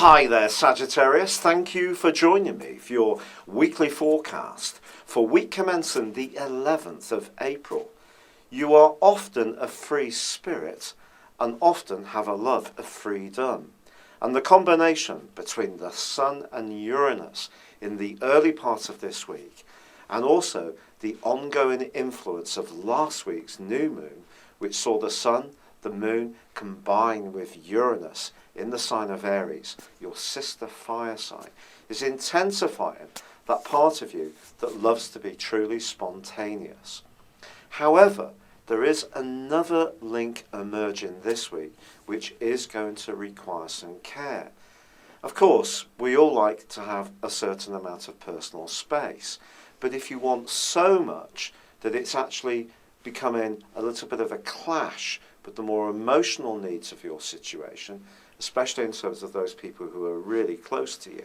Hi there, Sagittarius. Thank you for joining me for your weekly forecast for week commencing the 11th of April. You are often a free spirit and often have a love of freedom. And the combination between the Sun and Uranus in the early part of this week and also the ongoing influence of last week's new moon, which saw the Sun, the Moon combine with Uranus in the sign of Aries, your sister fire sign, is intensifying that part of you that loves to be truly spontaneous. However, there is another link emerging this week which is going to require some care. Of course, we all like to have a certain amount of personal space, but if you want so much that it's actually becoming a little bit of a clash with the more emotional needs of your situation, especially in terms of those people who are really close to you,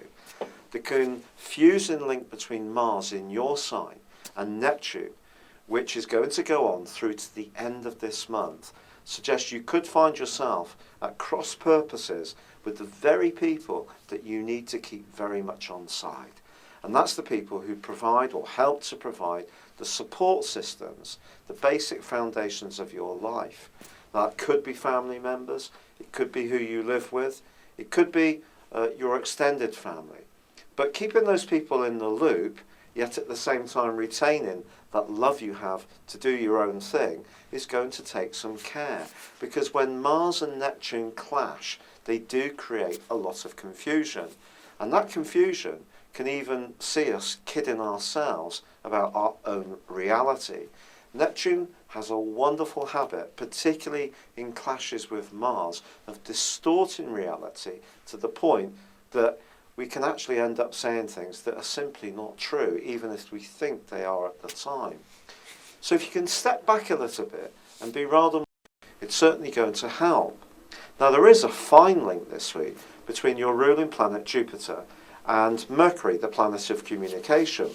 the confusing link between Mars in your sign and Neptune, which is going to go on through to the end of this month, suggests you could find yourself at cross purposes with the very people that you need to keep very much on side. And that's the people who provide or help to provide the support systems, the basic foundations of your life. That could be family members, it could be who you live with, it could be your extended family. But keeping those people in the loop, yet at the same time retaining that love you have to do your own thing, is going to take some care. Because when Mars and Neptune clash, they do create a lot of confusion. And that confusion can even see us kidding ourselves about our own reality. Neptune has a wonderful habit, particularly in clashes with Mars, of distorting reality to the point that we can actually end up saying things that are simply not true, even if we think they are at the time. So if you can step back a little bit and be rather, it's certainly going to help. Now there is a fine link this week between your ruling planet Jupiter and Mercury, the planet of communication.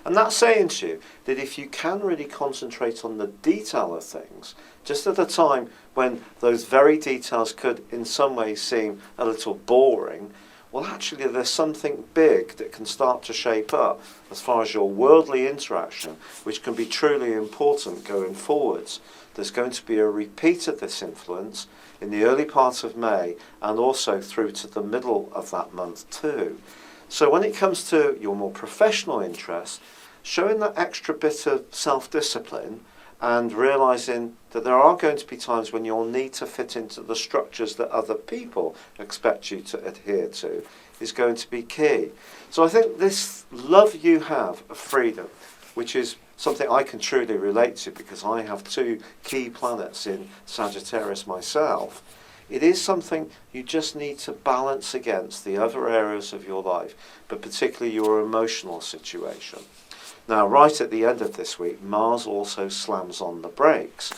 And that's saying to you that if you can really concentrate on the detail of things, just at a time when those very details could in some ways seem a little boring, well actually there's something big that can start to shape up as far as your worldly interaction, which can be truly important going forwards. There's going to be a repeat of this influence in the early part of May and also through to the middle of that month too. So when it comes to your more professional interests, showing that extra bit of self-discipline and realising that there are going to be times when you'll need to fit into the structures that other people expect you to adhere to is going to be key. So I think this love you have of freedom, which is something I can truly relate to because I have two key planets in Sagittarius myself, it is something you just need to balance against the other areas of your life, but particularly your emotional situation. Now, right at the end of this week, Mars also slams on the brakes.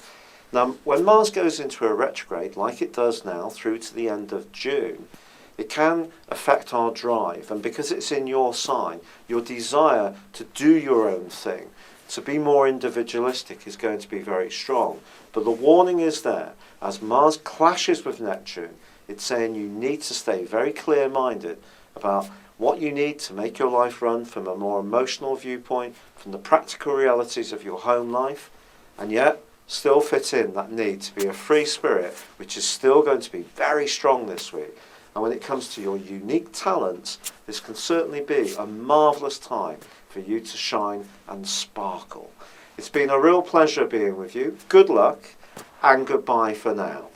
Now, when Mars goes into a retrograde, like it does now through to the end of June, it can affect our drive. And because it's in your sign, your desire to do your own thing, to be more individualistic is going to be very strong. But the warning is there. As Mars clashes with Neptune, it's saying you need to stay very clear-minded about what you need to make your life run from a more emotional viewpoint, from the practical realities of your home life, and yet still fit in that need to be a free spirit, which is still going to be very strong this week. And when it comes to your unique talents, this can certainly be a marvellous time for you to shine and sparkle. It's been a real pleasure being with you. Good luck and goodbye for now.